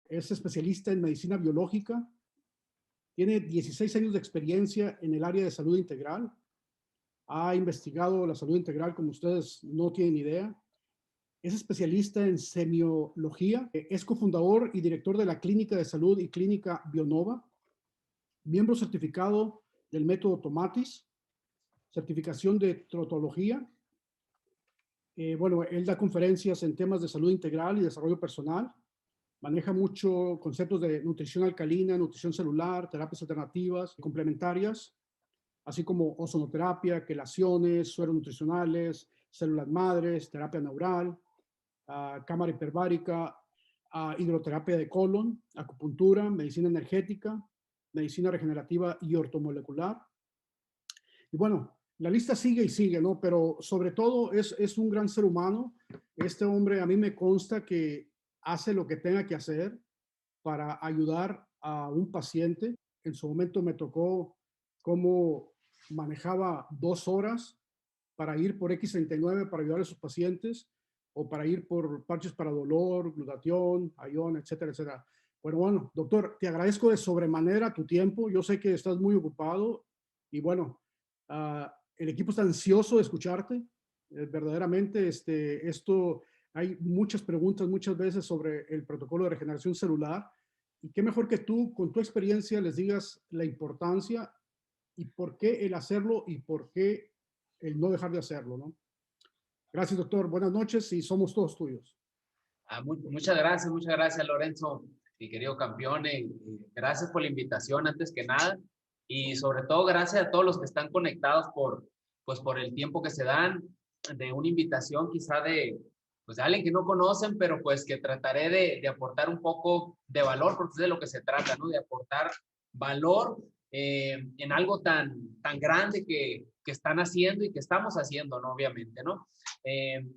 es especialista en medicina biológica, tiene 16 años de experiencia en el área de salud integral, ha investigado la salud integral como ustedes no tienen idea, es especialista en semiología, es cofundador y director de la Clínica de Salud y Clínica Bionova, miembro certificado del método Tomatis, certificación de trotología. Bueno, él da conferencias en temas de salud integral y desarrollo personal, maneja mucho conceptos de nutrición alcalina, nutrición celular, terapias alternativas, complementarias, así como ozonoterapia, quelaciones, sueros nutricionales, células madres, terapia neural, cámara hiperbárica, hidroterapia de colon, acupuntura, medicina energética, medicina regenerativa y ortomolecular. Y bueno, la lista sigue y sigue, ¿no? Pero sobre todo es un gran ser humano. Este hombre a mí me consta que hace lo que tenga que hacer para ayudar a un paciente. En su momento me tocó cómo manejaba 2 horas para ir por X39 para ayudar a sus pacientes o para ir por parches para dolor, glutatión, ayón, etcétera, etcétera. Bueno, doctor, te agradezco de sobremanera tu tiempo. Yo sé que estás muy ocupado y bueno, el equipo está ansioso de escucharte. Verdaderamente, esto, hay muchas preguntas muchas veces sobre el protocolo de regeneración celular y qué mejor que tú, con tu experiencia, les digas la importancia y por qué el hacerlo y por qué el no dejar de hacerlo, ¿no? Gracias, doctor. Buenas noches y somos todos tuyos. Muchas gracias, Lorenzo, mi querido campeón. Gracias por la invitación, antes que nada. Y sobre todo, gracias a todos los que están conectados pues, por el tiempo que se dan de una invitación, quizá pues, de alguien que no conocen, pero pues que trataré de aportar un poco de valor, porque es de lo que se trata, ¿no? De aportar valor en algo tan grande que están haciendo y que estamos haciendo, ¿no? Obviamente, ¿no?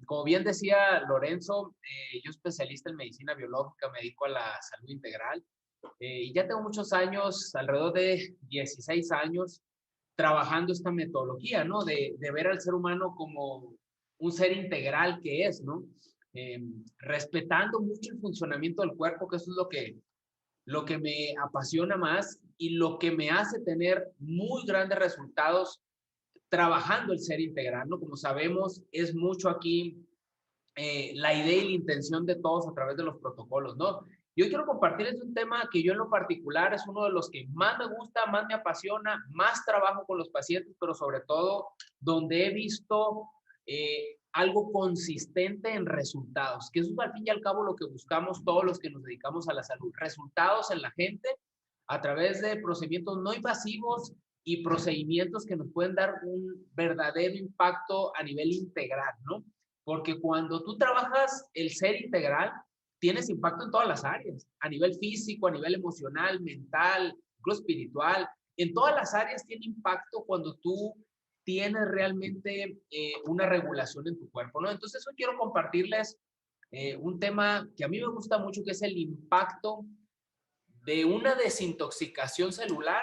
Como bien decía Lorenzo, yo especialista en medicina biológica, me dedico a la salud integral y ya tengo muchos años, alrededor de 16 años, trabajando esta metodología, ¿no? De ver al ser humano como un ser integral que es, ¿no? Respetando mucho el funcionamiento del cuerpo, que eso es lo que me apasiona más y lo que me hace tener muy grandes resultados trabajando el ser integral, ¿no? Como sabemos, es mucho aquí la idea y la intención de todos a través de los protocolos, ¿no? Yo quiero compartirles un tema que yo en lo particular es uno de los que más me gusta, más me apasiona, más trabajo con los pacientes, pero sobre todo donde he visto algo consistente en resultados, que eso es al fin y al cabo lo que buscamos todos los que nos dedicamos a la salud, resultados en la gente a través de procedimientos no invasivos y procedimientos que nos pueden dar un verdadero impacto a nivel integral, ¿no? Porque cuando tú trabajas el ser integral, tienes impacto en todas las áreas, a nivel físico, a nivel emocional, mental, incluso espiritual. En todas las áreas tiene impacto cuando tú tienes realmente una regulación en tu cuerpo, ¿no? Entonces, hoy quiero compartirles un tema que a mí me gusta mucho, que es el impacto de una desintoxicación celular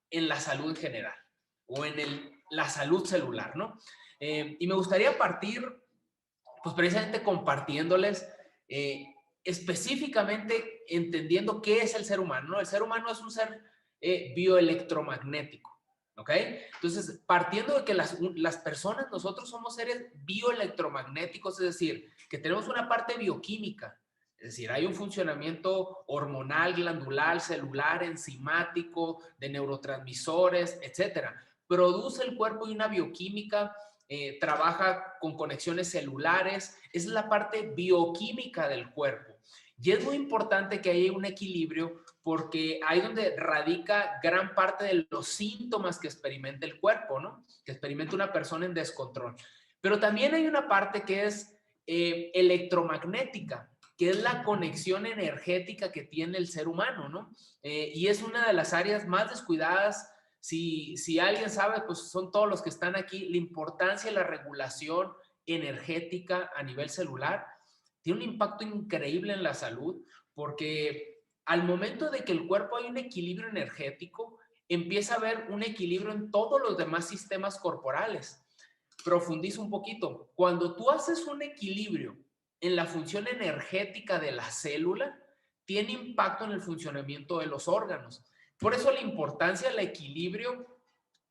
en la salud en general o en la salud celular, ¿no? Y me gustaría partir pues precisamente compartiéndoles específicamente entendiendo qué es el ser humano, ¿no? El ser humano es un ser bioelectromagnético, ¿ok? Entonces, partiendo de que las personas, nosotros somos seres bioelectromagnéticos, es decir, que tenemos una parte bioquímica, es decir, hay un funcionamiento hormonal, glandular, celular, enzimático, de neurotransmisores, etcétera. Produce el cuerpo una bioquímica, trabaja con conexiones celulares, es la parte bioquímica del cuerpo. Y es muy importante que haya un equilibrio porque ahí es donde radica gran parte de los síntomas que experimenta el cuerpo, ¿no? Que experimenta una persona en descontrol. Pero también hay una parte que es electromagnética, que es la conexión energética que tiene el ser humano, ¿no? Y es una de las áreas más descuidadas. Si alguien sabe, pues son todos los que están aquí, la importancia de la regulación energética a nivel celular tiene un impacto increíble en la salud porque al momento de que el cuerpo hay un equilibrio energético, empieza a haber un equilibrio en todos los demás sistemas corporales. Profundizo un poquito. Cuando tú haces un equilibrio en la función energética de la célula, tiene impacto en el funcionamiento de los órganos. Por eso la importancia del equilibrio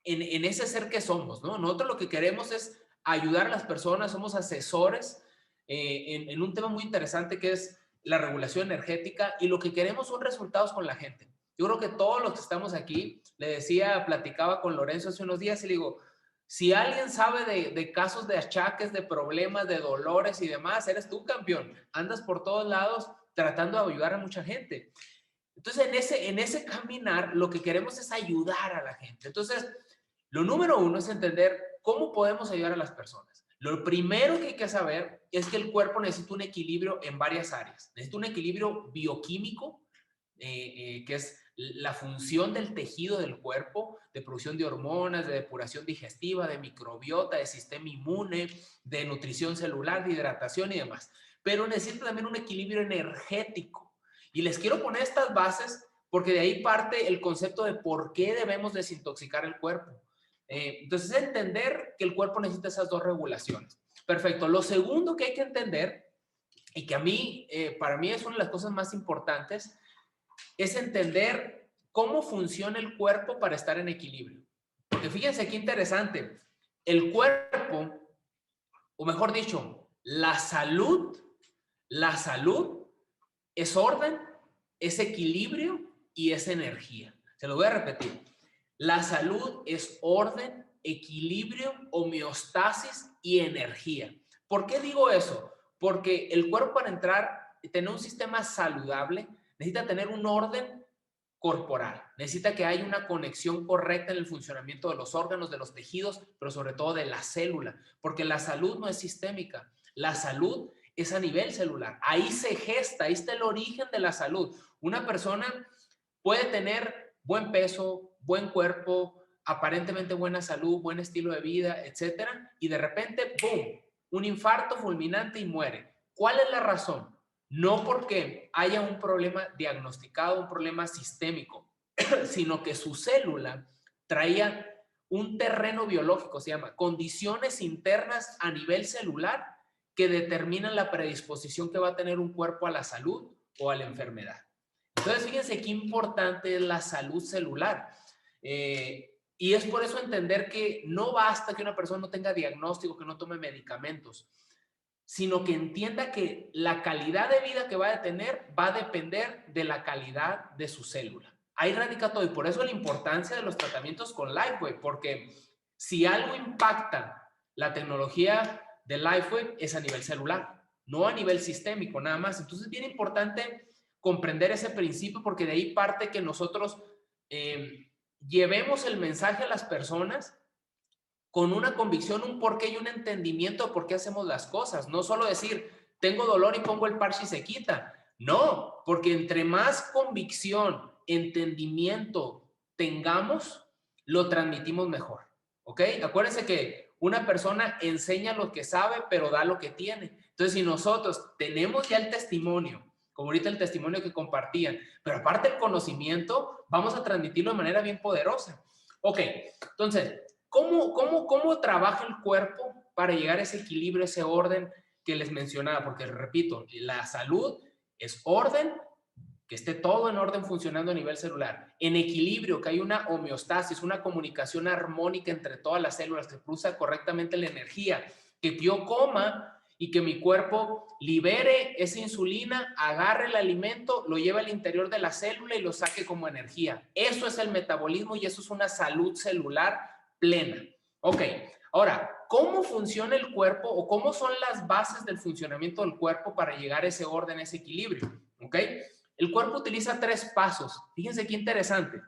en ese ser que somos, ¿no? Nosotros lo que queremos es ayudar a las personas, somos asesores en un tema muy interesante que es la regulación energética, y lo que queremos son resultados con la gente. Yo creo que todos los que estamos aquí, le decía, platicaba con Lorenzo hace unos días y le digo, si alguien sabe de casos de achaques, de problemas, de dolores y demás, eres tú, campeón. Andas por todos lados tratando de ayudar a mucha gente. Entonces, en ese caminar, lo que queremos es ayudar a la gente. Entonces, lo número uno es entender cómo podemos ayudar a las personas. Lo primero que hay que saber es que el cuerpo necesita un equilibrio en varias áreas. Necesita un equilibrio bioquímico, que es la función del tejido del cuerpo, de producción de hormonas, de depuración digestiva, de microbiota, de sistema inmune, de nutrición celular, de hidratación y demás. Pero necesita también un equilibrio energético. Y les quiero poner estas bases porque de ahí parte el concepto de por qué debemos desintoxicar el cuerpo. Entonces, entender que el cuerpo necesita esas dos regulaciones. Perfecto. Lo segundo que hay que entender, y que a mí, para mí es una de las cosas más importantes, es entender cómo funciona el cuerpo para estar en equilibrio. Porque fíjense qué interesante. El cuerpo, o mejor dicho, la salud es orden, es equilibrio y es energía. Se lo voy a repetir. La salud es orden, equilibrio, homeostasis y energía. ¿Por qué digo eso? Porque el cuerpo, para entrar y tener un sistema saludable, necesita tener un orden corporal. Necesita que haya una conexión correcta en el funcionamiento de los órganos, de los tejidos, pero sobre todo de la célula. Porque la salud no es sistémica. La salud es a nivel celular. Ahí se gesta, ahí está el origen de la salud. Una persona puede tener buen peso, buen cuerpo, aparentemente buena salud, buen estilo de vida, etcétera, y de repente, ¡boom!, un infarto fulminante y muere. ¿Cuál es la razón? No porque haya un problema diagnosticado, un problema sistémico, sino que su célula traía un terreno biológico, se llama condiciones internas a nivel celular que determinan la predisposición que va a tener un cuerpo a la salud o a la enfermedad. Entonces, fíjense qué importante es la salud celular. Y es por eso entender que no basta que una persona no tenga diagnóstico, que no tome medicamentos, sino que entienda que la calidad de vida que va a tener va a depender de la calidad de su célula. Ahí radica todo, y por eso la importancia de los tratamientos con LifeWave, porque si algo impacta la tecnología de LifeWave es a nivel celular, no a nivel sistémico nada más. Entonces es bien importante comprender ese principio, porque de ahí parte que nosotros llevemos el mensaje a las personas con una convicción, un porqué y un entendimiento de por qué hacemos las cosas. No solo decir, tengo dolor y pongo el parche y se quita. No, porque entre más convicción, entendimiento tengamos, lo transmitimos mejor. ¿Ok? Acuérdense que una persona enseña lo que sabe, pero da lo que tiene. Entonces, si nosotros tenemos ya el testimonio, como ahorita el testimonio que compartían, pero aparte el conocimiento, vamos a transmitirlo de manera bien poderosa. Ok, entonces, ¿cómo trabaja el cuerpo para llegar a ese equilibrio, ese orden que les mencionaba? Porque, repito, la salud es orden, que esté todo en orden funcionando a nivel celular. En equilibrio, que hay una homeostasis, una comunicación armónica entre todas las células, que produzca correctamente la energía, que yo coma y que mi cuerpo libere esa insulina, agarre el alimento, lo lleve al interior de la célula y lo saque como energía. Eso es el metabolismo y eso es una salud celular plena. Ok, ahora, ¿cómo funciona el cuerpo o cómo son las bases del funcionamiento del cuerpo para llegar a ese orden, a ese equilibrio? Ok, el cuerpo utiliza 3 pasos. Fíjense qué interesante.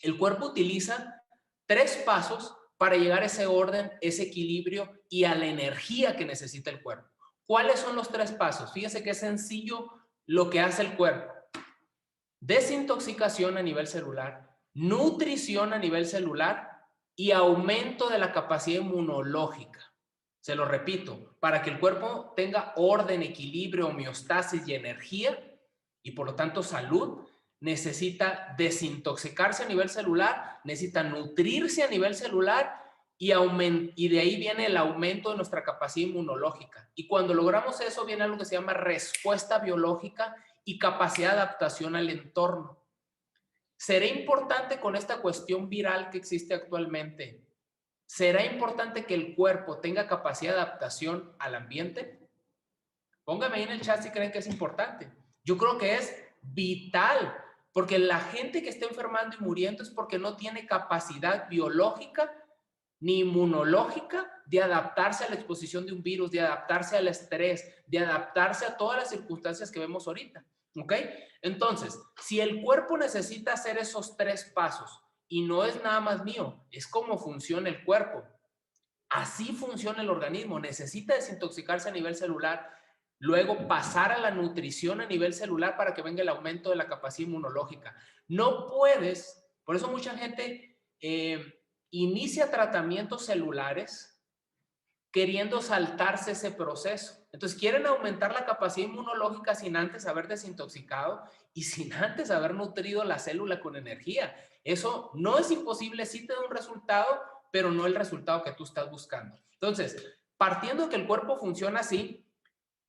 El cuerpo utiliza 3 pasos para llegar a ese orden, ese equilibrio y a la energía que necesita el cuerpo. ¿Cuáles son los 3 pasos? Fíjense qué sencillo lo que hace el cuerpo. Desintoxicación a nivel celular, nutrición a nivel celular y aumento de la capacidad inmunológica. Se lo repito, para que el cuerpo tenga orden, equilibrio, homeostasis y energía, y por lo tanto salud, necesita desintoxicarse a nivel celular, necesita nutrirse a nivel celular y de ahí viene el aumento de nuestra capacidad inmunológica. Y cuando logramos eso, viene algo que se llama respuesta biológica y capacidad de adaptación al entorno. ¿Será importante con esta cuestión viral que existe actualmente? ¿Será importante que el cuerpo tenga capacidad de adaptación al ambiente? Póngame ahí en el chat si creen que es importante. Yo creo que es vital, porque la gente que está enfermando y muriendo es porque no tiene capacidad biológica ni inmunológica de adaptarse a la exposición de un virus, de adaptarse al estrés, de adaptarse a todas las circunstancias que vemos ahorita. ¿Ok? Entonces, si el cuerpo necesita hacer esos 3 pasos, y no es nada más mío, es cómo funciona el cuerpo. Así funciona el organismo. Necesita desintoxicarse a nivel celular, luego pasar a la nutrición a nivel celular para que venga el aumento de la capacidad inmunológica. No puedes, por eso mucha gente inicia tratamientos celulares queriendo saltarse ese proceso. Entonces quieren aumentar la capacidad inmunológica sin antes haber desintoxicado y sin antes haber nutrido la célula con energía. Eso no es imposible, sí te da un resultado, pero no el resultado que tú estás buscando. Entonces, partiendo de que el cuerpo funciona así,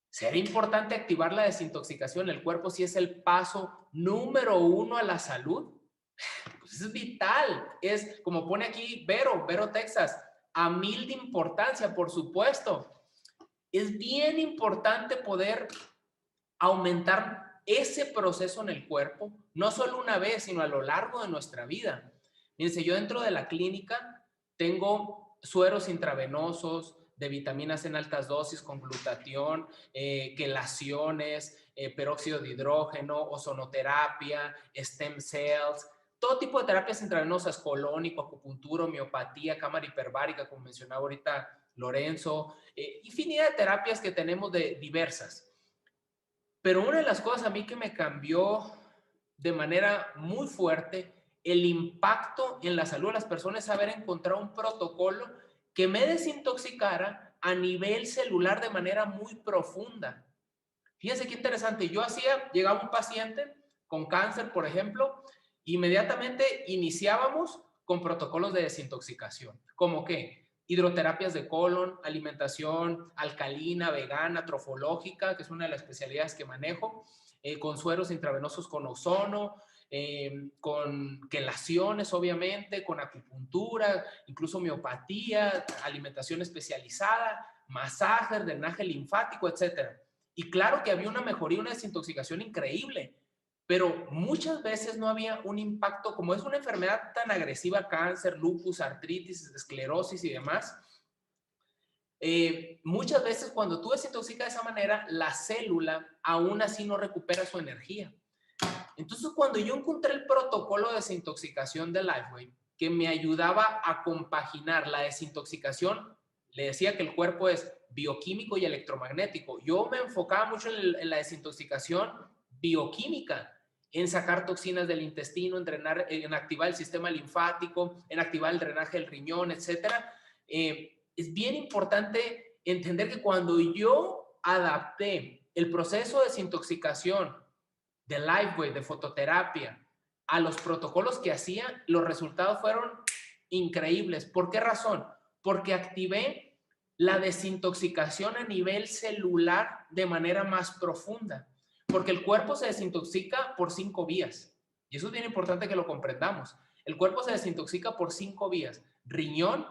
¿será importante activar la desintoxicación en el cuerpo si es el paso número 1 a la salud? Pues es vital. Es como pone aquí Vero, Texas, a 1000 de importancia, por supuesto. Es bien importante poder aumentar ese proceso en el cuerpo, no solo una vez, sino a lo largo de nuestra vida. Fíjense, yo dentro de la clínica tengo sueros intravenosos de vitaminas en altas dosis con glutatión, quelaciones, peróxido de hidrógeno, ozonoterapia, stem cells, todo tipo de terapias intravenosas, colónico, acupuntura, homeopatía, cámara hiperbárica, como mencionaba ahorita Lorenzo, infinidad de terapias que tenemos de diversas. Pero una de las cosas a mí que me cambió de manera muy fuerte el impacto en la salud de las personas es haber encontrado un protocolo que me desintoxicara a nivel celular de manera muy profunda. Fíjense qué interesante. Llegaba un paciente con cáncer, por ejemplo, inmediatamente iniciábamos con protocolos de desintoxicación. ¿Cómo qué? Hidroterapias de colon, alimentación alcalina, vegana, trofológica, que es una de las especialidades que manejo, con sueros intravenosos con ozono, con quelaciones, obviamente, con acupuntura, incluso homeopatía, alimentación especializada, masajes, drenaje linfático, etcétera. Y claro que había una mejoría, una desintoxicación increíble, pero muchas veces no había un impacto, como es una enfermedad tan agresiva, cáncer, lupus, artritis, esclerosis y demás. Muchas veces cuando tú desintoxicas de esa manera, la célula aún así no recupera su energía. Entonces, cuando yo encontré el protocolo de desintoxicación de Lifeway, que me ayudaba a compaginar la desintoxicación, le decía que el cuerpo es bioquímico y electromagnético. Yo me enfocaba mucho en la desintoxicación bioquímica, en sacar toxinas del intestino, en activar el sistema linfático, en activar el drenaje del riñón, etc. Es bien importante entender que cuando yo adapté el proceso de desintoxicación de Lifeway, de fototerapia, a los protocolos que hacía, los resultados fueron increíbles. ¿Por qué razón? Porque activé la desintoxicación a nivel celular de manera más profunda. Porque el cuerpo se desintoxica por 5 vías. Y eso es bien importante que lo comprendamos. El cuerpo se desintoxica por 5 vías. Riñón,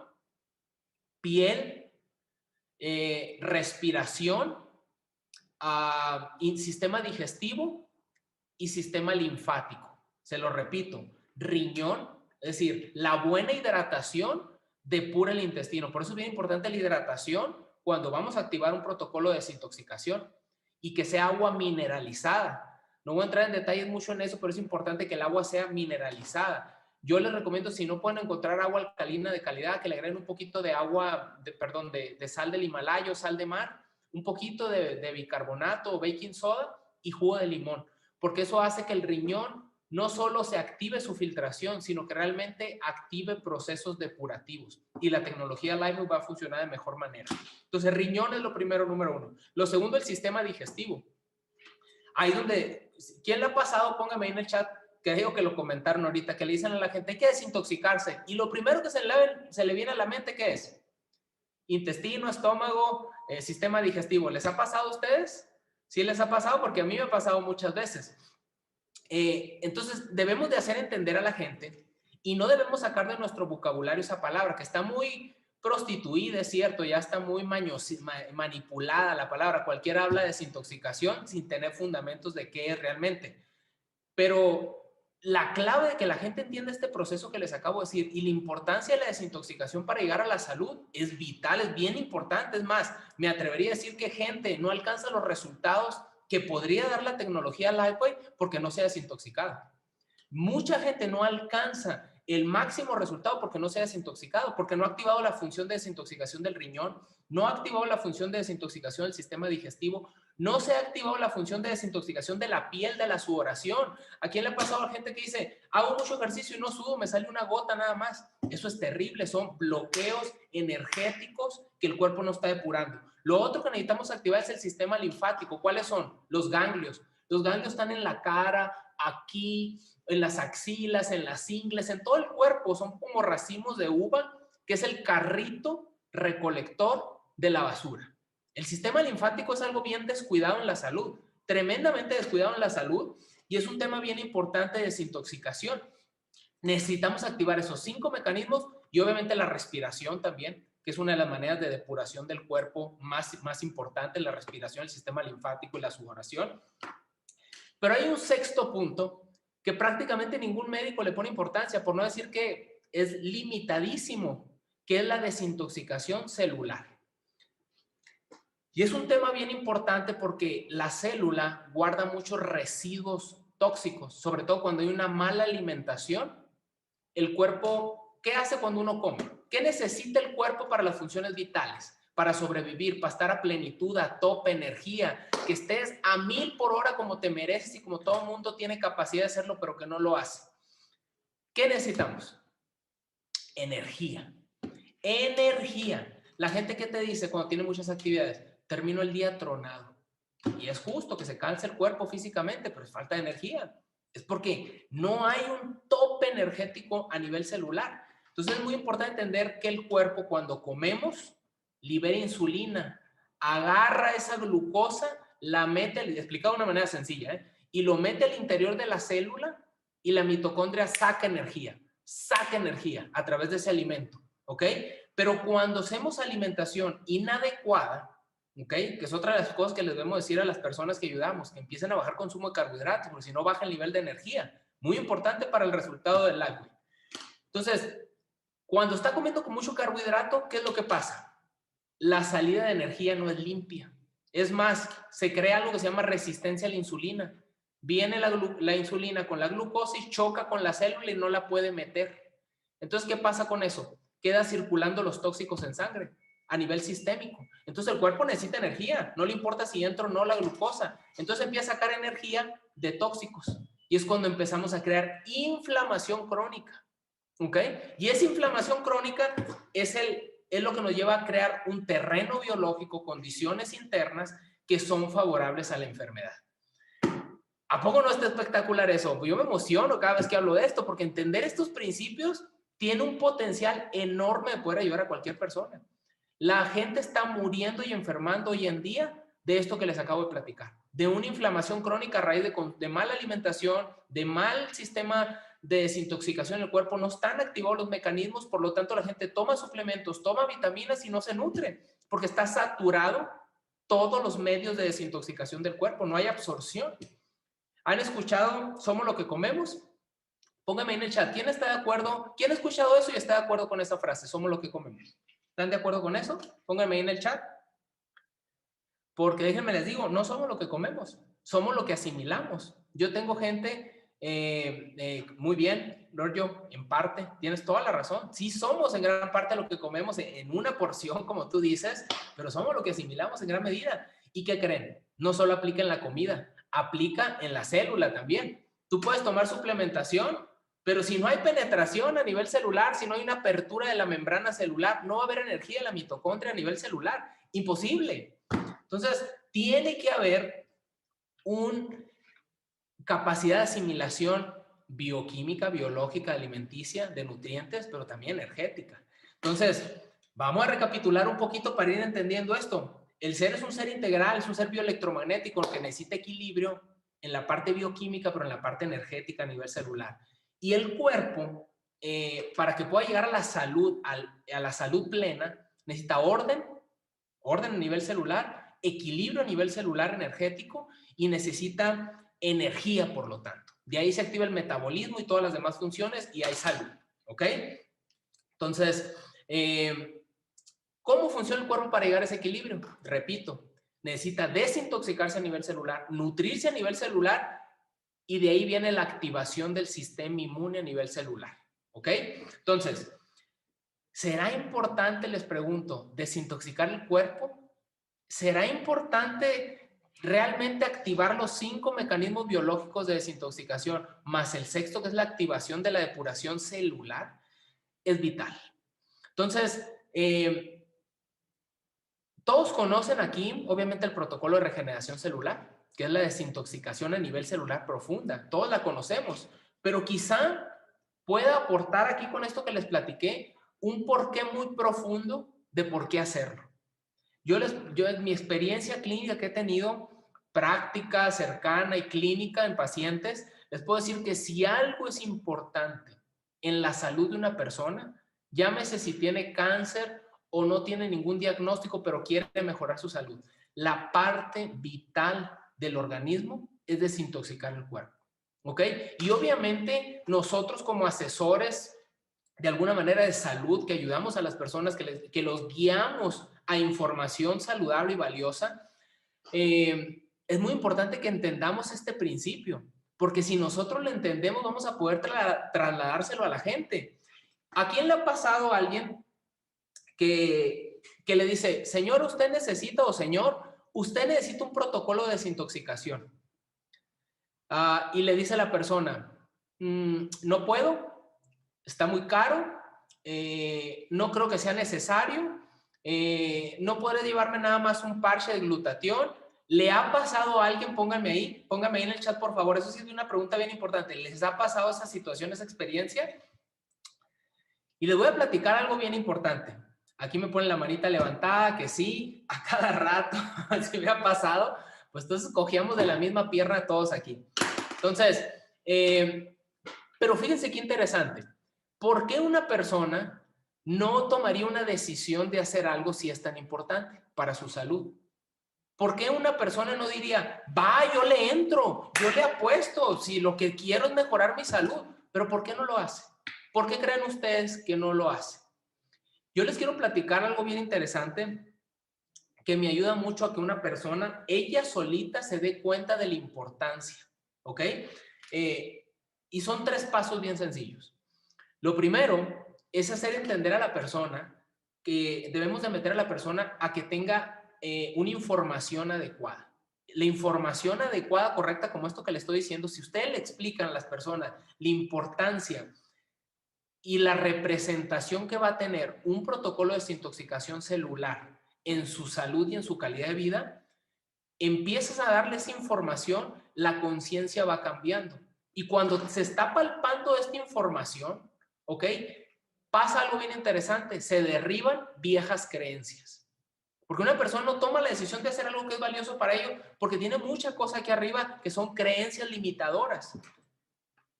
piel, respiración, sistema digestivo y sistema linfático. Se lo repito, riñón, es decir, la buena hidratación depura el intestino. Por eso es bien importante la hidratación cuando vamos a activar un protocolo de desintoxicación y que sea agua mineralizada. No voy a entrar en detalles mucho en eso, pero es importante que el agua sea mineralizada. Yo les recomiendo, si no pueden encontrar agua alcalina de calidad, que le agreguen un poquito de agua, de sal del Himalaya o sal de mar, un poquito de bicarbonato o baking soda y jugo de limón, porque eso hace que el riñón no solo se active su filtración, sino que realmente active procesos depurativos y la tecnología Lifeway va a funcionar de mejor manera. Entonces, riñón es lo primero, número 1. Lo segundo, el sistema digestivo. Ahí donde, ¿quién le ha pasado? Póngame ahí en el chat, que digo que lo comentaron ahorita, que le dicen a la gente, hay que desintoxicarse. Y lo primero que se le viene a la mente, ¿qué es? Intestino, estómago, sistema digestivo. ¿Les ha pasado a ustedes? Sí les ha pasado, porque a mí me ha pasado muchas veces. Entonces, debemos de hacer entender a la gente y no debemos sacar de nuestro vocabulario esa palabra, que está muy prostituida, es cierto, ya está muy manipulada la palabra. Cualquiera habla de desintoxicación sin tener fundamentos de qué es realmente. Pero la clave de que la gente entienda este proceso que les acabo de decir y la importancia de la desintoxicación para llegar a la salud es vital, es bien importante. Es más, me atrevería a decir que gente no alcanza los resultados que podría dar la tecnología Lifeway porque no se ha desintoxicado. Mucha gente no alcanza el máximo resultado porque no se ha desintoxicado, porque no ha activado la función de desintoxicación del riñón, no ha activado la función de desintoxicación del sistema digestivo, no se ha activado la función de desintoxicación de la piel, de la sudoración. ¿A quién le ha pasado a la gente que dice, hago mucho ejercicio y no sudo, me sale una gota nada más? Eso es terrible, son bloqueos energéticos que el cuerpo no está depurando. Lo otro que necesitamos activar es el sistema linfático. ¿Cuáles son? Los ganglios. Los ganglios están en la cara, aquí, en las axilas, en las ingles, en todo el cuerpo. Son como racimos de uva, que es el carrito recolector de la basura. El sistema linfático es algo bien descuidado en la salud, tremendamente descuidado en la salud, y es un tema bien importante de desintoxicación. Necesitamos activar esos 5 mecanismos y obviamente la respiración también, que es una de las maneras de depuración del cuerpo más importante, la respiración, el sistema linfático y la sudoración. Pero hay un sexto punto que prácticamente ningún médico le pone importancia, por no decir que es limitadísimo, que es la desintoxicación celular. Y es un tema bien importante porque la célula guarda muchos residuos tóxicos, sobre todo cuando hay una mala alimentación. El cuerpo, ¿qué hace cuando uno come? ¿Qué necesita el cuerpo para las funciones vitales? Para sobrevivir, para estar a plenitud, a tope, energía, que estés a 1000 por hora como te mereces y como todo el mundo tiene capacidad de hacerlo, pero que no lo hace. ¿Qué necesitamos? Energía. Energía. La gente que te dice cuando tiene muchas actividades, termino el día tronado. Y es justo que se canse el cuerpo físicamente, pero es falta de energía. Es porque no hay un tope energético a nivel celular. Entonces es muy importante entender que el cuerpo cuando comemos libera insulina, agarra esa glucosa, la mete, explicado de una manera sencilla, y lo mete al interior de la célula y la mitocondria saca energía a través de ese alimento, ¿ok? Pero cuando hacemos alimentación inadecuada, ¿ok? Que es otra de las cosas que les debemos decir a las personas que ayudamos, que empiecen a bajar consumo de carbohidratos, porque si no baja el nivel de energía. Muy importante para el resultado del Lifeway. Entonces, cuando está comiendo con mucho carbohidrato, ¿qué es lo que pasa? La salida de energía no es limpia. Es más, se crea algo que se llama resistencia a la insulina. Viene la insulina con la glucosis, choca con la célula y no la puede meter. Entonces, ¿qué pasa con eso? Queda circulando los tóxicos en sangre a nivel sistémico. Entonces el cuerpo necesita energía, no le importa si entra o no la glucosa. Entonces empieza a sacar energía de tóxicos y es cuando empezamos a crear inflamación crónica, ¿ok? Y esa inflamación crónica es lo que nos lleva a crear un terreno biológico, condiciones internas que son favorables a la enfermedad. ¿A poco no está espectacular eso? Yo me emociono cada vez que hablo de esto porque entender estos principios tiene un potencial enorme de poder ayudar a cualquier persona. La gente está muriendo y enfermando hoy en día de esto que les acabo de platicar, de una inflamación crónica a raíz de mala alimentación, de mal sistema de desintoxicación en el cuerpo. No están activados los mecanismos, por lo tanto la gente toma suplementos, toma vitaminas y no se nutre, porque está saturado todos los medios de desintoxicación del cuerpo, no hay absorción. ¿Han escuchado somos lo que comemos? Póngame en el chat, ¿quién está de acuerdo? ¿Quién ha escuchado eso y está de acuerdo con esa frase? Somos lo que comemos. ¿Están de acuerdo con eso? Pónganme ahí en el chat. Porque déjenme les digo, no somos lo que comemos, somos lo que asimilamos. Yo tengo gente, muy bien, Giorgio, en parte, tienes toda la razón. Sí somos en gran parte lo que comemos en una porción, como tú dices, pero somos lo que asimilamos en gran medida. ¿Y qué creen? No solo aplica en la comida, aplica en la célula también. Tú puedes tomar suplementación, pero si no hay penetración a nivel celular, si no hay una apertura de la membrana celular, no va a haber energía en la mitocondria a nivel celular. Imposible. Entonces, tiene que haber una capacidad de asimilación bioquímica, biológica, alimenticia, de nutrientes, pero también energética. Entonces, vamos a recapitular un poquito para ir entendiendo esto. El ser es un ser integral, es un ser bioelectromagnético que necesita equilibrio en la parte bioquímica, pero en la parte energética a nivel celular. Y el cuerpo, para que pueda llegar a la salud plena, necesita orden a nivel celular, equilibrio a nivel celular energético y necesita energía, por lo tanto. De ahí se activa el metabolismo y todas las demás funciones y hay salud, ¿ok? Entonces, ¿cómo funciona el cuerpo para llegar a ese equilibrio? Repito, necesita desintoxicarse a nivel celular, nutrirse a nivel celular y de ahí viene la activación del sistema inmune a nivel celular, ¿ok? Entonces, ¿será importante, les pregunto, desintoxicar el cuerpo? ¿Será importante realmente activar los 5 mecanismos biológicos de desintoxicación más el sexto, que es la activación de la depuración celular? Es vital. Entonces, todos conocen aquí, obviamente, el protocolo de regeneración celular, que es la desintoxicación a nivel celular profunda. Todos la conocemos, pero quizá pueda aportar aquí con esto que les platiqué un porqué muy profundo de por qué hacerlo. Yo en mi experiencia clínica que he tenido, práctica cercana y clínica en pacientes, les puedo decir que si algo es importante en la salud de una persona, llámese si tiene cáncer o no tiene ningún diagnóstico, pero quiere mejorar su salud, la parte vital del organismo es desintoxicar el cuerpo, ¿ok? Y obviamente nosotros como asesores de alguna manera de salud, que ayudamos a las personas, que los guiamos a información saludable y valiosa, es muy importante que entendamos este principio, porque si nosotros lo entendemos vamos a poder trasladárselo a la gente. ¿A quién le ha pasado a alguien que le dice, señor, usted necesita, o señor, usted necesita un protocolo de desintoxicación? Y le dice a la persona, no puedo, está muy caro, no creo que sea necesario, no podré llevarme nada más un parche de glutatión. ¿Le ha pasado a alguien? Pónganme ahí en el chat, por favor. Eso sí es una pregunta bien importante. ¿Les ha pasado esa situación, esa experiencia? Y les voy a platicar algo bien importante. Aquí me ponen la manita levantada, que sí, a cada rato, si me ha pasado, pues entonces cogíamos de la misma pierna todos aquí. Entonces, pero fíjense qué interesante. ¿Por qué una persona no tomaría una decisión de hacer algo si es tan importante para su salud? ¿Por qué una persona no diría, va, yo le entro, yo le apuesto, si lo que quiero es mejorar mi salud? Pero ¿por qué no lo hace? ¿Por qué creen ustedes que no lo hace? Yo les quiero platicar algo bien interesante que me ayuda mucho a que una persona, ella solita, se dé cuenta de la importancia, ¿ok? Y son 3 pasos bien sencillos. Lo primero es hacer entender a la persona que debemos de meter a la persona a que tenga una información adecuada. La información adecuada, correcta, como esto que le estoy diciendo, si ustedes le explican a las personas la importancia y la representación que va a tener un protocolo de desintoxicación celular en su salud y en su calidad de vida, empiezas a darles información, la conciencia va cambiando. Y cuando se está palpando esta información, ¿ok? Pasa algo bien interesante, se derriban viejas creencias. Porque una persona no toma la decisión de hacer algo que es valioso para ellos porque tiene mucha cosa aquí arriba que son creencias limitadoras.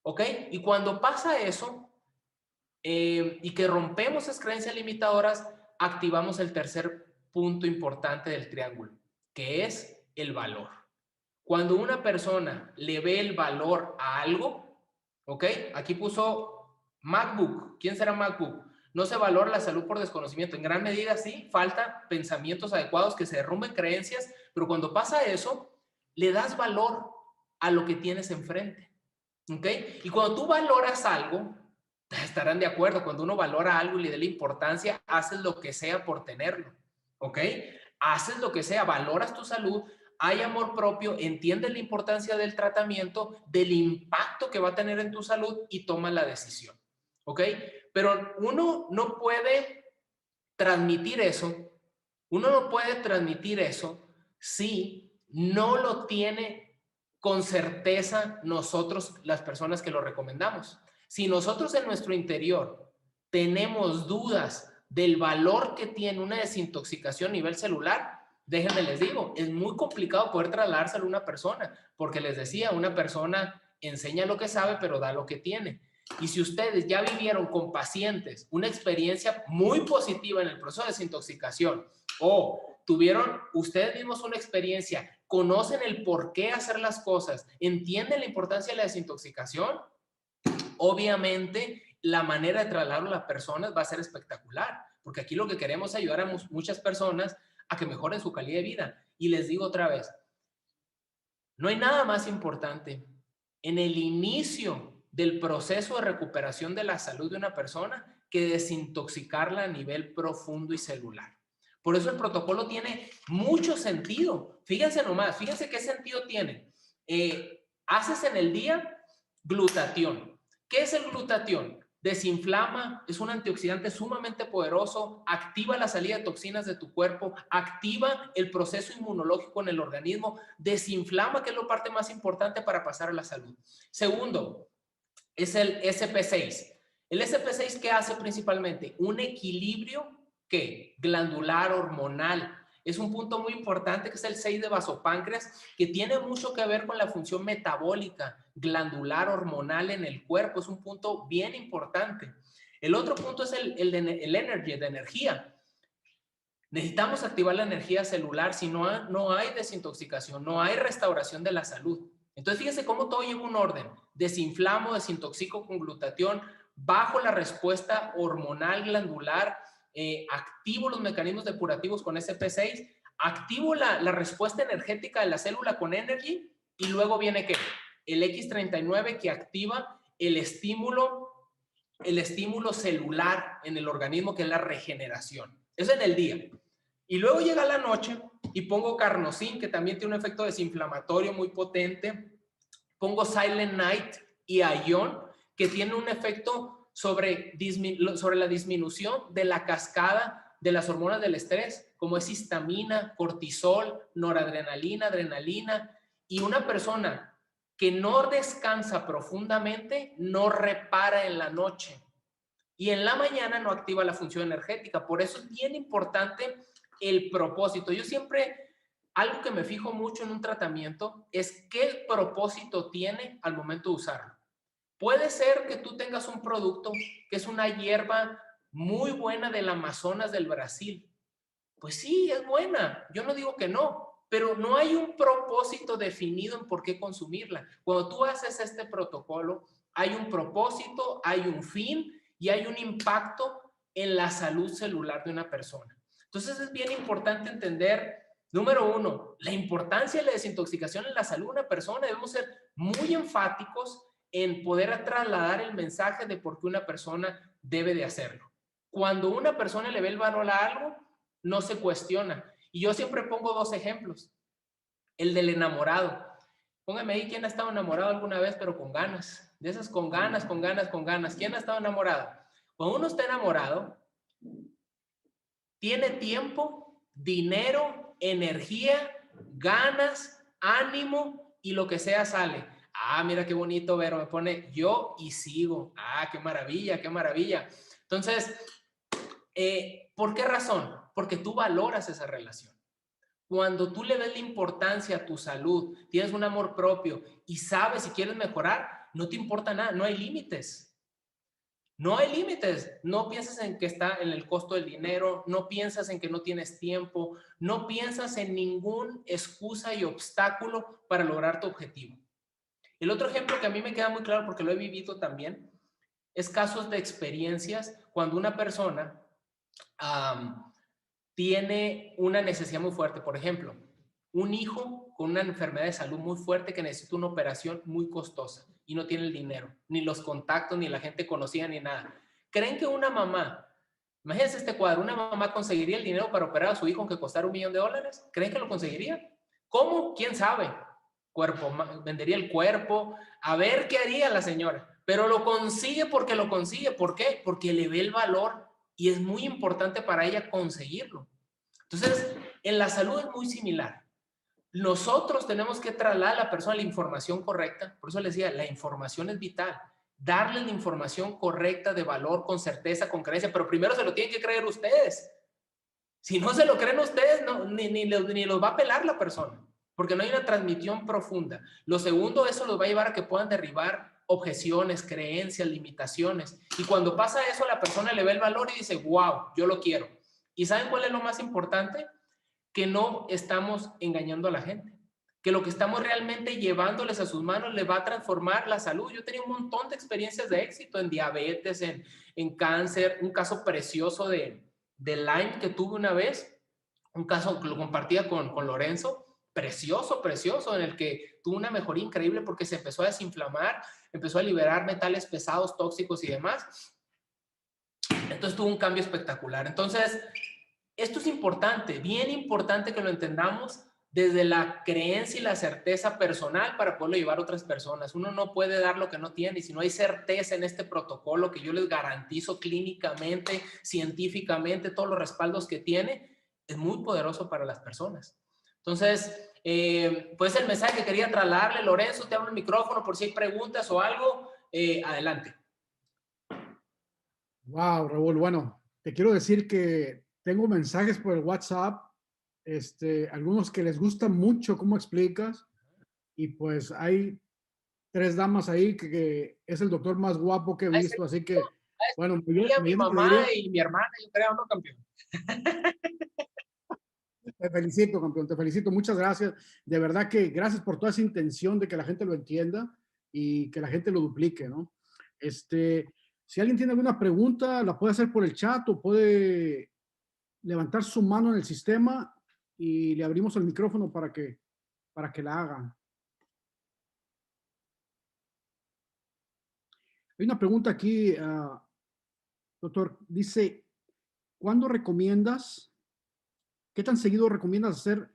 ¿Ok? Y cuando pasa eso y que rompemos esas creencias limitadoras, activamos el tercer punto importante del triángulo, que es el valor. Cuando una persona le ve el valor a algo, ¿ok? Aquí puso MacBook. ¿Quién será MacBook? No se valora la salud por desconocimiento. En gran medida sí, falta pensamientos adecuados, que se derrumben creencias, pero cuando pasa eso, le das valor a lo que tienes enfrente, ¿ok? Y cuando tú valoras algo, estarán de acuerdo, cuando uno valora algo y le da la importancia, haces lo que sea por tenerlo, ¿ok? Haces lo que sea, valoras tu salud, hay amor propio, entiendes la importancia del tratamiento, del impacto que va a tener en tu salud y tomas la decisión, ¿ok? Pero uno no puede transmitir eso, si no lo tiene con certeza nosotros, las personas que lo recomendamos. Si nosotros en nuestro interior tenemos dudas del valor que tiene una desintoxicación a nivel celular, déjenme les digo, es muy complicado poder trasladárselo a una persona, porque les decía, una persona enseña lo que sabe, pero da lo que tiene. Y si ustedes ya vivieron con pacientes una experiencia muy positiva en el proceso de desintoxicación o tuvieron ustedes mismos una experiencia, conocen el por qué hacer las cosas, entienden la importancia de la desintoxicación, obviamente la manera de trasladarlo a las personas va a ser espectacular, porque aquí lo que queremos es ayudar a muchas personas a que mejoren su calidad de vida. Y les digo otra vez, no hay nada más importante en el inicio del proceso de recuperación de la salud de una persona que desintoxicarla a nivel profundo y celular. Por eso el protocolo tiene mucho sentido. Fíjense nomás, fíjense qué sentido tiene. Haces en el día glutatión. ¿Qué es el glutatión? Desinflama, es un antioxidante sumamente poderoso, activa la salida de toxinas de tu cuerpo, activa el proceso inmunológico en el organismo, desinflama, que es la parte más importante para pasar a la salud. Segundo, es el SP6. El SP6, ¿qué hace principalmente? Un equilibrio, ¿qué? Glandular, hormonal. Es un punto muy importante que es el 6 de vasopáncreas, que tiene mucho que ver con la función metabólica, glandular, hormonal en el cuerpo. Es un punto bien importante. El otro punto es el energy, de energía. Necesitamos activar la energía celular, si no hay desintoxicación, no hay restauración de la salud. Entonces, fíjense cómo todo lleva un orden. Desinflamo, desintoxico con glutatión, bajo la respuesta hormonal glandular, activo los mecanismos depurativos con SP6, activo la respuesta energética de la célula con Energy, y luego viene ¿qué? El X39, que activa el estímulo celular en el organismo, que es la regeneración. Eso en el día. Y luego llega la noche y pongo carnosín, que también tiene un efecto desinflamatorio muy potente. Pongo Silent Night y Ion, que tiene un efecto sobre la disminución de la cascada de las hormonas del estrés, como es histamina, cortisol, noradrenalina, adrenalina. Y una persona que no descansa profundamente no repara en la noche. Y en la mañana no activa la función energética. Por eso es bien importante el propósito. Yo siempre, algo que me fijo mucho en un tratamiento es qué propósito tiene al momento de usarlo. Puede ser que tú tengas un producto que es una hierba muy buena del Amazonas del Brasil. Pues sí, es buena. Yo no digo que no, pero no hay un propósito definido en por qué consumirla. Cuando tú haces este protocolo, hay un propósito, hay un fin y hay un impacto en la salud celular de una persona. Entonces es bien importante entender, número uno, la importancia de la desintoxicación en la salud de una persona. Debemos ser muy enfáticos en poder trasladar el mensaje de por qué una persona debe de hacerlo. Cuando una persona le ve el valor a algo, no se cuestiona. Y yo siempre pongo dos ejemplos. El del enamorado. Póngame ahí quién ha estado enamorado alguna vez, pero con ganas. De esas con ganas, con ganas, con ganas. ¿Quién ha estado enamorado? Cuando uno está enamorado, tiene tiempo, dinero, energía, ganas, ánimo y lo que sea sale. Ah, mira qué bonito, Vero, me pone yo y sigo. Ah, qué maravilla, qué maravilla. Entonces, ¿por qué razón? Porque tú valoras esa relación. Cuando tú le ves la importancia a tu salud, tienes un amor propio y sabes si quieres mejorar, no te importa nada, no hay límites. No hay límites. No piensas en que está en el costo del dinero, no piensas en que no tienes tiempo, no piensas en ningún excusa y obstáculo para lograr tu objetivo. El otro ejemplo que a mí me queda muy claro porque lo he vivido también es casos de experiencias cuando una persona tiene una necesidad muy fuerte. Por ejemplo, un hijo con una enfermedad de salud muy fuerte que necesita una operación muy costosa y no tiene el dinero, ni los contactos, ni la gente conocida, ni nada. ¿Creen que una mamá, imagínense este cuadro, una mamá conseguiría el dinero para operar a su hijo aunque costara $1 millón? ¿Creen que lo conseguiría? ¿Cómo? ¿Quién sabe? Vendería el cuerpo, a ver qué haría la señora. Pero lo consigue porque lo consigue. ¿Por qué? Porque le ve el valor y es muy importante para ella conseguirlo. Entonces, en la salud es muy similar. Nosotros tenemos que trasladar a la persona la información correcta. Por eso les decía, la información es vital. Darle la información correcta, de valor, con certeza, con creencia, pero primero se lo tienen que creer ustedes. Si no se lo creen ustedes, no, ni los va a pelar la persona, porque no hay una transmisión profunda. Lo segundo, eso los va a llevar a que puedan derribar objeciones, creencias, limitaciones. Y cuando pasa eso, la persona le ve el valor y dice, wow, yo lo quiero. ¿Y saben cuál es lo más importante? Que no estamos engañando a la gente, que lo que estamos realmente llevándoles a sus manos les va a transformar la salud. Yo tenía un montón de experiencias de éxito en diabetes, en cáncer, un caso precioso de Lyme que tuve una vez, un caso que lo compartía con Lorenzo, precioso, precioso, en el que tuvo una mejoría increíble porque se empezó a desinflamar, empezó a liberar metales pesados, tóxicos y demás. Entonces tuvo un cambio espectacular. Entonces, esto es importante, bien importante que lo entendamos desde la creencia y la certeza personal para poderlo llevar a otras personas. Uno no puede dar lo que no tiene, y si no hay certeza en este protocolo que yo les garantizo clínicamente, científicamente, todos los respaldos que tiene, es muy poderoso para las personas. Entonces, pues el mensaje que quería trasladarle, Lorenzo, te abro el micrófono por si hay preguntas o algo, adelante. Wow, Raúl, bueno, te quiero decir que tengo mensajes por el WhatsApp, algunos que les gusta mucho cómo explicas, y pues hay 3 damas ahí que es el doctor más guapo que he visto, así que, bueno, Mi mamá y mi hermana, yo creo, ¿no, campeón? te felicito, campeón, te felicito, muchas gracias. De verdad que gracias por toda esa intención de que la gente lo entienda y que la gente lo duplique, ¿no? Si alguien tiene alguna pregunta, la puede hacer por el chat o puede levantar su mano en el sistema y le abrimos el micrófono para que la haga. Hay una pregunta aquí, doctor. Dice, ¿cuándo recomiendas, qué tan seguido recomiendas hacer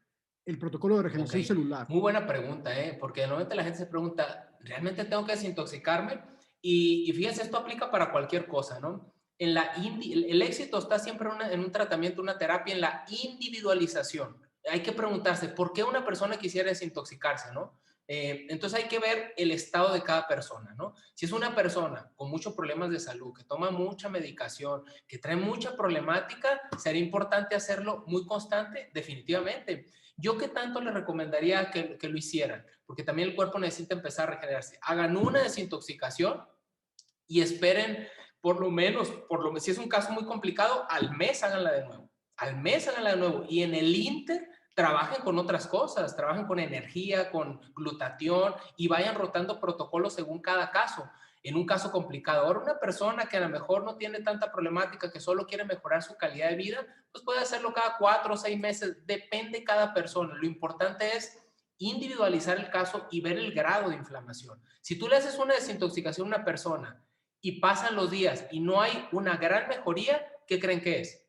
el protocolo de regeneración celular? Muy buena pregunta, porque normalmente la gente se pregunta, ¿realmente tengo que desintoxicarme? Y fíjense, esto aplica para cualquier cosa, ¿no? El éxito está siempre en un tratamiento, una terapia, en la individualización. Hay que preguntarse, ¿por qué una persona quisiera desintoxicarse, no? Entonces hay que ver el estado de cada persona, ¿no? Si es una persona con muchos problemas de salud, que toma mucha medicación, que trae mucha problemática, sería importante hacerlo muy constante, definitivamente. ¿Yo qué tanto le recomendaría que lo hicieran? Porque también el cuerpo necesita empezar a regenerarse. Hagan una desintoxicación y esperen si es un caso muy complicado, al mes háganla de nuevo. Al mes háganla de nuevo. Y en el inter, trabajen con otras cosas, trabajen con energía, con glutatión y vayan rotando protocolos según cada caso. En un caso complicado, ahora una persona que a lo mejor no tiene tanta problemática, que solo quiere mejorar su calidad de vida, pues puede hacerlo cada 4 o 6 meses, depende de cada persona. Lo importante es individualizar el caso y ver el grado de inflamación. Si tú le haces una desintoxicación a una persona y pasan los días y no hay una gran mejoría, ¿qué creen que es?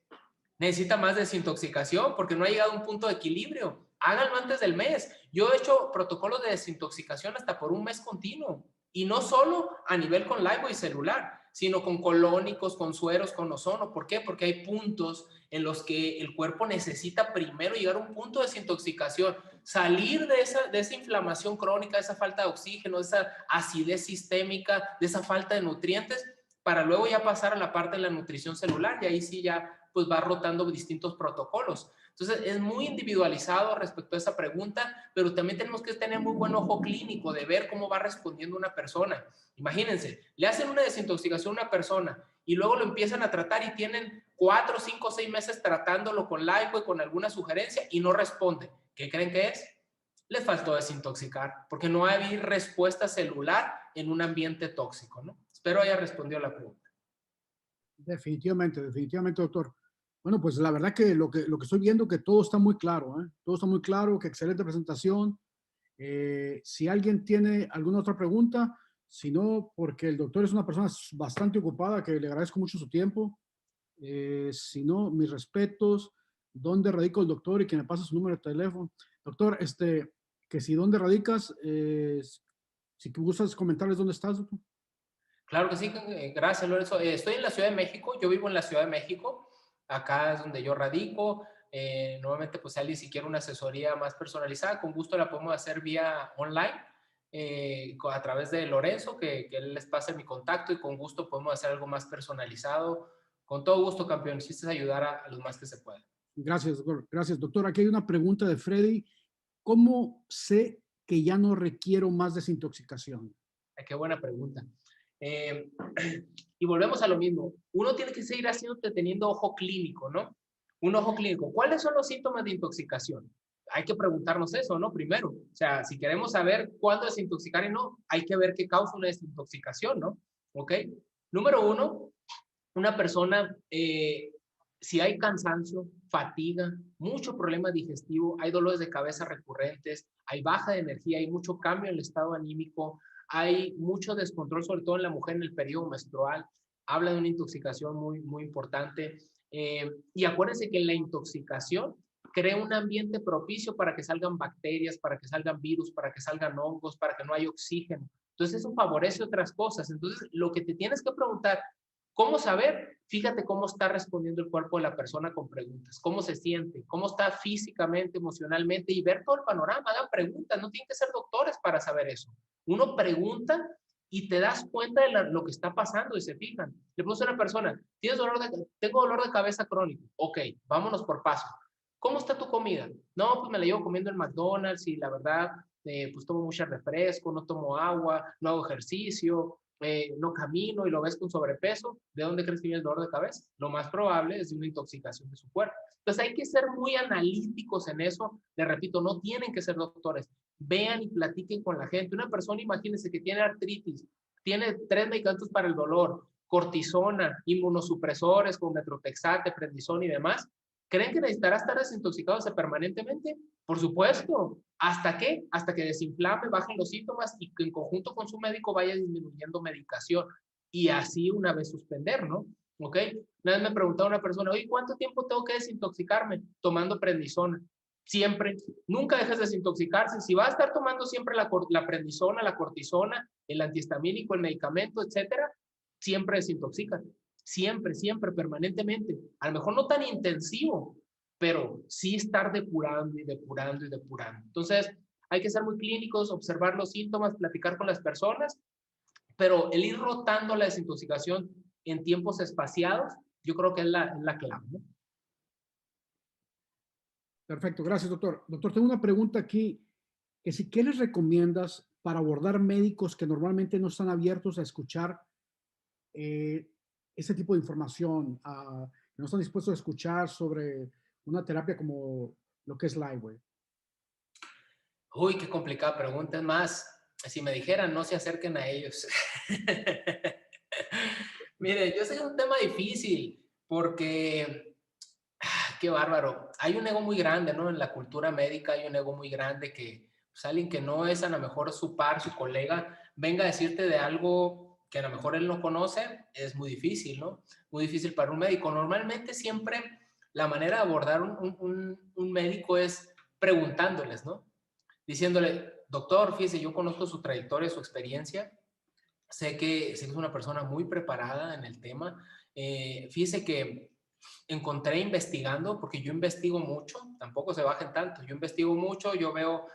Necesita más desintoxicación porque no ha llegado a un punto de equilibrio. Háganlo antes del mes. Yo he hecho protocolos de desintoxicación hasta por un mes continuo. Y no solo a nivel con Lifebuoy celular, sino con colónicos, con sueros, con ozono. ¿Por qué? Porque hay puntos en los que el cuerpo necesita primero llegar a un punto de desintoxicación, salir de esa inflamación crónica, de esa falta de oxígeno, de esa acidez sistémica, de esa falta de nutrientes, para luego ya pasar a la parte de la nutrición celular, y ahí sí ya pues va rotando distintos protocolos. Entonces es muy individualizado respecto a esa pregunta, pero también tenemos que tener muy buen ojo clínico de ver cómo va respondiendo una persona. Imagínense, le hacen una desintoxicación a una persona y luego lo empiezan a tratar y tienen 4, 5, 6 meses tratándolo con Lifebuoy, con alguna sugerencia, y no responde. ¿Qué creen que es? Les faltó desintoxicar, porque no hay respuesta celular en un ambiente tóxico, ¿no? Espero haya respondido a la pregunta. Definitivamente, definitivamente, doctor. Bueno, pues la verdad que lo que estoy viendo que todo está muy claro, ¿eh? Todo está muy claro, que excelente presentación. Si alguien tiene alguna otra pregunta, si no, porque el doctor es una persona bastante ocupada, que le agradezco mucho su tiempo. Si no, mis respetos. ¿Dónde radica el doctor? Y que me pase su número de teléfono. Doctor, que si dónde radicas, si gustas comentarles dónde estás, doctor. Claro que sí, gracias Lorenzo. Estoy en la Ciudad de México, yo vivo en la Ciudad de México, acá es donde yo radico. Nuevamente, pues alguien si quiere una asesoría más personalizada, con gusto la podemos hacer vía online, a través de Lorenzo, que él les pase mi contacto, y con gusto podemos hacer algo más personalizado. Con todo gusto, campeón, si ayudar a los más que se pueda. Gracias, doctor. Gracias, doctor. Aquí hay una pregunta de Freddy. ¿Cómo sé que ya no requiero más desintoxicación? Qué buena pregunta. Eh, y volvemos a lo mismo. Uno tiene que seguir haciéndote teniendo ojo clínico, ¿no? Un ojo clínico. ¿Cuáles son los síntomas de intoxicación? Hay que preguntarnos eso, ¿no? Primero. O sea, si queremos saber cuándo desintoxicar y no, hay que ver qué causa una desintoxicación, ¿no? ¿Ok? Número uno, una persona, si hay cansancio, fatiga, mucho problema digestivo, hay dolores de cabeza recurrentes, hay baja de energía, hay mucho cambio en el estado anímico, hay mucho descontrol, sobre todo en la mujer en el periodo menstrual, habla de una intoxicación muy, muy importante. Y acuérdense que la intoxicación crea un ambiente propicio para que salgan bacterias, para que salgan virus, para que salgan hongos, para que no haya oxígeno. Entonces eso favorece otras cosas. Entonces lo que te tienes que preguntar, ¿cómo saber? Fíjate cómo está respondiendo el cuerpo de la persona con preguntas, cómo se siente, cómo está físicamente, emocionalmente y ver todo el panorama. Hagan preguntas, no tienen que ser doctores para saber eso. Uno pregunta y te das cuenta de lo que está pasando y se fijan. Le puse a una persona, tengo dolor de cabeza crónico. Ok, vámonos por paso. ¿Cómo está tu comida? No, pues me la llevo comiendo en McDonald's y la verdad, pues tomo mucho refresco, no tomo agua, no hago ejercicio, no camino y lo ves con sobrepeso. ¿De dónde crees que viene el dolor de cabeza? Lo más probable es de una intoxicación de su cuerpo. Entonces hay que ser muy analíticos en eso. Les repito, no tienen que ser doctores. Vean y platiquen con la gente. Una persona, imagínense que tiene artritis, tiene 3 medicamentos para el dolor, cortisona, inmunosupresores con metrotexate, prednisona y demás. ¿Creen que necesitará estar desintoxicándose permanentemente? Por supuesto. ¿Hasta qué? Hasta que desinflame, bajen los síntomas y que en conjunto con su médico vaya disminuyendo medicación. Y así una vez suspender, ¿no? ¿Ok? Una vez me preguntaba una persona, oye, ¿cuánto tiempo tengo que desintoxicarme? Tomando prednisona. Siempre. Nunca dejes de desintoxicarse. Si vas a estar tomando siempre la prednisona, la cortisona, el antihistamínico, el medicamento, etcétera, siempre desintoxícate. Siempre, siempre, permanentemente. A lo mejor no tan intensivo, pero sí estar depurando y depurando y depurando. Entonces, hay que ser muy clínicos, observar los síntomas, platicar con las personas, pero el ir rotando la desintoxicación en tiempos espaciados, yo creo que es la clave, ¿no? Perfecto, gracias, doctor. Doctor, tengo una pregunta aquí, que si, ¿qué les recomiendas para abordar médicos que normalmente no están abiertos a escuchar ese tipo de información, no están dispuestos a escuchar sobre una terapia como lo que es Liveway? Uy, qué complicada pregunta. Es más, si me dijeran, no se acerquen a ellos. Mire, yo sé que es un tema difícil porque, qué bárbaro. Hay un ego muy grande, ¿no? En la cultura médica hay un ego muy grande que, pues, alguien que no es a lo mejor su par, su colega, venga a decirte de algo que a lo mejor él no conoce, es muy difícil, ¿no? Muy difícil para un médico. Normalmente siempre la manera de abordar un médico es preguntándoles, ¿no? Diciéndole, doctor, fíjese, yo conozco su trayectoria, su experiencia, sé que es una persona muy preparada en el tema, fíjese que encontré investigando, porque yo investigo mucho, tampoco se bajen tanto, yo investigo mucho, yo veo,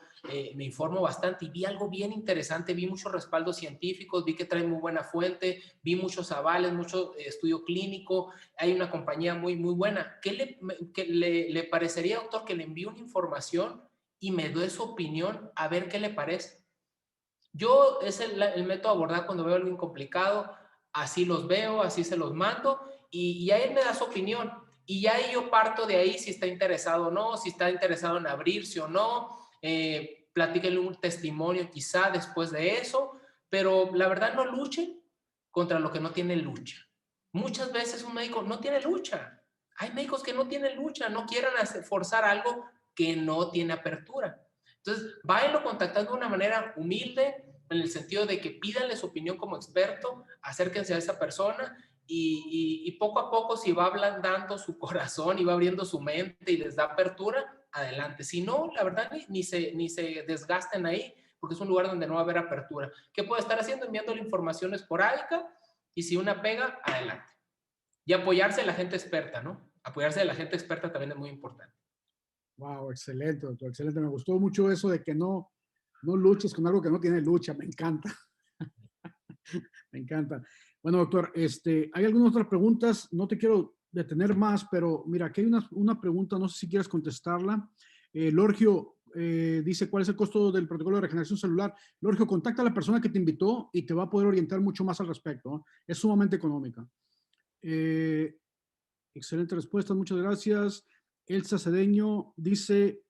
me informo bastante y vi algo bien interesante, vi muchos respaldos científicos, vi que trae muy buena fuente, vi muchos avales, mucho estudio clínico, hay una compañía muy, muy buena. ¿Qué le parecería, doctor, que le envíe una información y me dé su opinión a ver qué le parece? Yo es el método de abordar cuando veo algo complicado, así los veo, así se los mando y a él me da su opinión. Y ya ahí yo parto de ahí si está interesado o no, si está interesado en abrirse o no, platíquenle un testimonio quizá después de eso, pero la verdad no luchen contra lo que no tiene lucha. Muchas veces un médico no tiene lucha. Hay médicos que no tienen lucha, no quieren forzar algo que no tiene apertura. Entonces, váyanlo contactando de una manera humilde, en el sentido de que pídanle su opinión como experto, acérquense a esa persona y poco a poco, si va ablandando su corazón y va abriendo su mente y les da apertura, adelante. Si no, la verdad, ni se desgasten ahí, porque es un lugar donde no va a haber apertura. ¿Qué puede estar haciendo? Enviándole información esporádica y si una pega, adelante. Y apoyarse de la gente experta, ¿no? Apoyarse de la gente experta también es muy importante. Wow, excelente, doctor, excelente. Me gustó mucho eso de que no luches con algo que no tiene lucha. Me encanta. Me encanta. Bueno, doctor, hay algunas otras preguntas. No te quiero detener más, pero mira, aquí hay una pregunta, no sé si quieres contestarla. Lorgio dice, ¿cuál es el costo del protocolo de regeneración celular? Lorgio, contacta a la persona que te invitó y te va a poder orientar mucho más al respecto, ¿no? Es sumamente económica. Excelente respuesta, muchas gracias. Elsa Cedeño dice,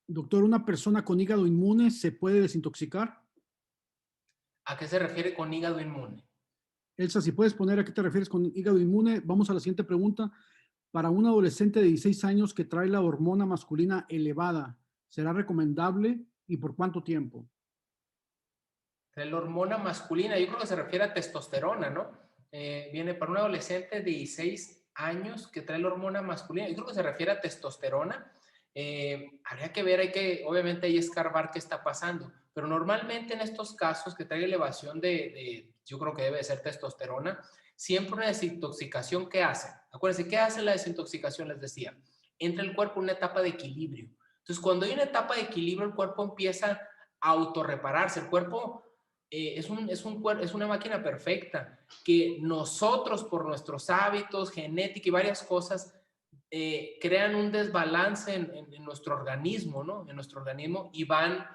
doctor, ¿una persona con hígado inmune se puede desintoxicar? ¿A qué se refiere con hígado inmune? Elsa, si puedes poner a qué te refieres con hígado inmune. Vamos a la siguiente pregunta. Para un adolescente de 16 años que trae la hormona masculina elevada, ¿será recomendable y por cuánto tiempo? La hormona masculina, yo creo que se refiere a testosterona, ¿no? Viene para un adolescente de 16 años que trae la hormona masculina, yo creo que se refiere a testosterona. Habría que ver, obviamente hay escarbar qué está pasando, pero normalmente en estos casos que trae elevación yo creo que debe de ser testosterona, siempre una desintoxicación, ¿qué hace? Acuérdense, ¿qué hace la desintoxicación? Les decía, entra el cuerpo en una etapa de equilibrio. Entonces, cuando hay una etapa de equilibrio, el cuerpo empieza a autorrepararse. El cuerpo es una máquina perfecta que nosotros, por nuestros hábitos, genética y varias cosas, crean un desbalance en nuestro organismo, ¿no? En nuestro organismo y van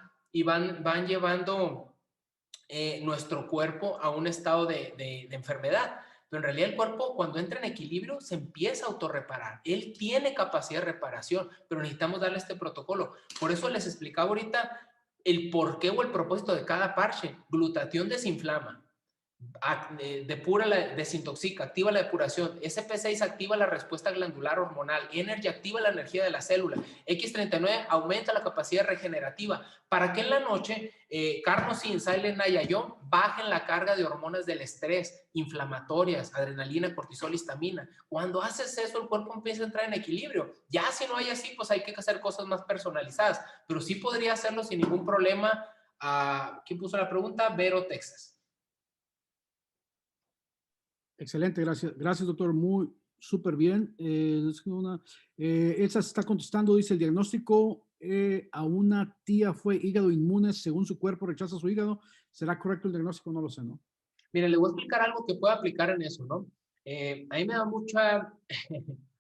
llevando nuestro cuerpo a un estado de enfermedad. Pero en realidad el cuerpo, cuando entra en equilibrio, se empieza a autorreparar. Él tiene capacidad de reparación, pero necesitamos darle este protocolo. Por eso les explicaba ahorita el porqué o el propósito de cada parche. Glutatión desinflama, depura desintoxica, activa la depuración, SP6 activa la respuesta glandular hormonal, Energy activa la energía de la célula, X39 aumenta la capacidad regenerativa, para que en la noche Carnosin, Silent Nayayón bajen la carga de hormonas del estrés, inflamatorias, adrenalina, cortisol, histamina. Cuando haces eso, el cuerpo empieza a entrar en equilibrio. Ya si no hay así, pues hay que hacer cosas más personalizadas, pero sí podría hacerlo sin ningún problema. ¿Quién puso la pregunta? Vero, Texas. Excelente, gracias. Gracias, doctor. Muy, súper bien. Elsa se está contestando, dice, el diagnóstico a una tía fue hígado inmune, según su cuerpo rechaza su hígado. ¿Será correcto el diagnóstico? No lo sé, ¿no? Mire, le voy a explicar algo que pueda aplicar en eso, ¿no? A mí me da mucha,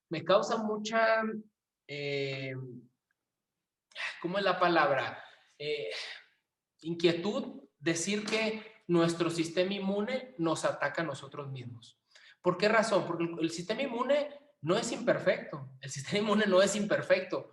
me causa mucha, eh, ¿cómo es la palabra? Inquietud decir que nuestro sistema inmune nos ataca a nosotros mismos. ¿Por qué razón? Porque el sistema inmune no es imperfecto. El sistema inmune no es imperfecto.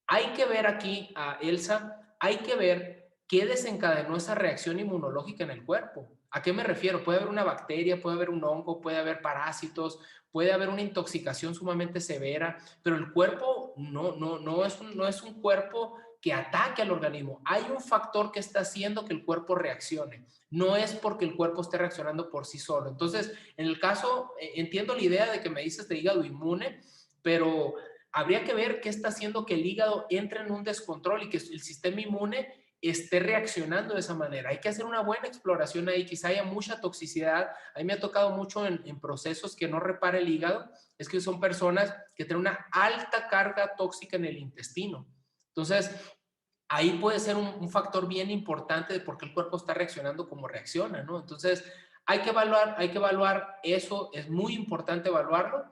Hay que ver aquí a Elsa, hay que ver qué desencadenó esa reacción inmunológica en el cuerpo. ¿A qué me refiero? Puede haber una bacteria, puede haber un hongo, puede haber parásitos, puede haber una intoxicación sumamente severa, pero el cuerpo no es un cuerpo que ataque al organismo. Hay un factor que está haciendo que el cuerpo reaccione. No es porque el cuerpo esté reaccionando por sí solo. Entonces, en el caso, entiendo la idea de que me dices de hígado inmune, pero habría que ver qué está haciendo que el hígado entre en un descontrol y que el sistema inmune esté reaccionando de esa manera. Hay que hacer una buena exploración ahí, quizá haya mucha toxicidad. A mí me ha tocado mucho en procesos que no repara el hígado, es que son personas que tienen una alta carga tóxica en el intestino. Entonces, ahí puede ser un factor bien importante de por qué el cuerpo está reaccionando como reacciona, ¿no? Entonces, hay que evaluar eso, es muy importante evaluarlo.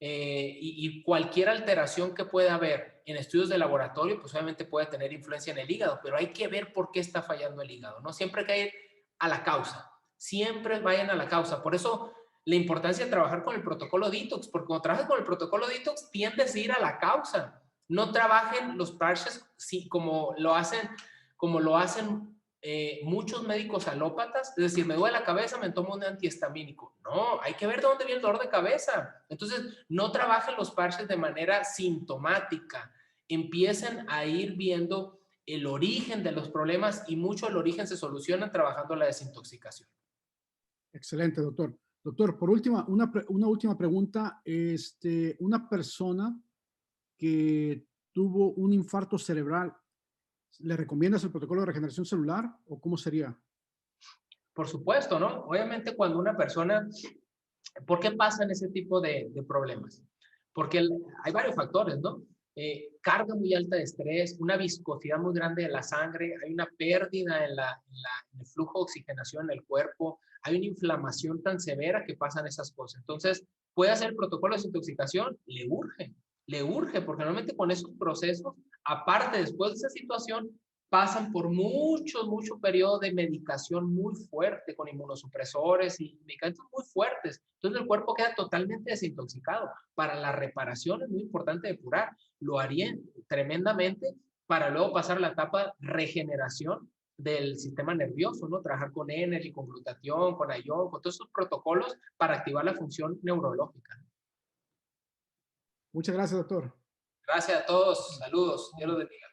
Y cualquier alteración que pueda haber en estudios de laboratorio, pues obviamente puede tener influencia en el hígado, pero hay que ver por qué está fallando el hígado, ¿no? Siempre hay que ir a la causa, siempre vayan a la causa. Por eso la importancia de trabajar con el protocolo detox, porque cuando trabajas con el protocolo detox tiendes a ir a la causa. No trabajen los parches como lo hacen muchos médicos alópatas, es decir, me duele la cabeza, me tomo un antihistamínico. No, hay que ver de dónde viene el dolor de cabeza. Entonces, no trabajen los parches de manera sintomática. Empiecen a ir viendo el origen de los problemas y mucho el origen se soluciona trabajando la desintoxicación. Excelente, doctor. Doctor, por última, una última pregunta. Una persona que tuvo un infarto cerebral, ¿le recomiendas el protocolo de regeneración celular o cómo sería? Por supuesto, ¿no? Obviamente cuando una persona, ¿por qué pasan ese tipo de problemas? Porque hay varios factores, ¿no? Carga muy alta de estrés, una viscosidad muy grande de la sangre, hay una pérdida en el flujo de oxigenación en el cuerpo, hay una inflamación tan severa que pasan esas cosas. Entonces, puede hacer el protocolo de desintoxicación, le urge, porque normalmente con esos procesos, aparte después de esa situación, pasan por mucho periodo de medicación muy fuerte, con inmunosupresores y medicamentos muy fuertes. Entonces el cuerpo queda totalmente desintoxicado. Para la reparación es muy importante depurar. Lo haría tremendamente para luego pasar a la etapa regeneración del sistema nervioso, ¿no? Trabajar con Energy, con glutatión, con ION, con todos esos protocolos para activar la función neurológica. Muchas gracias, doctor. Gracias a todos. Saludos. Dios los bendiga.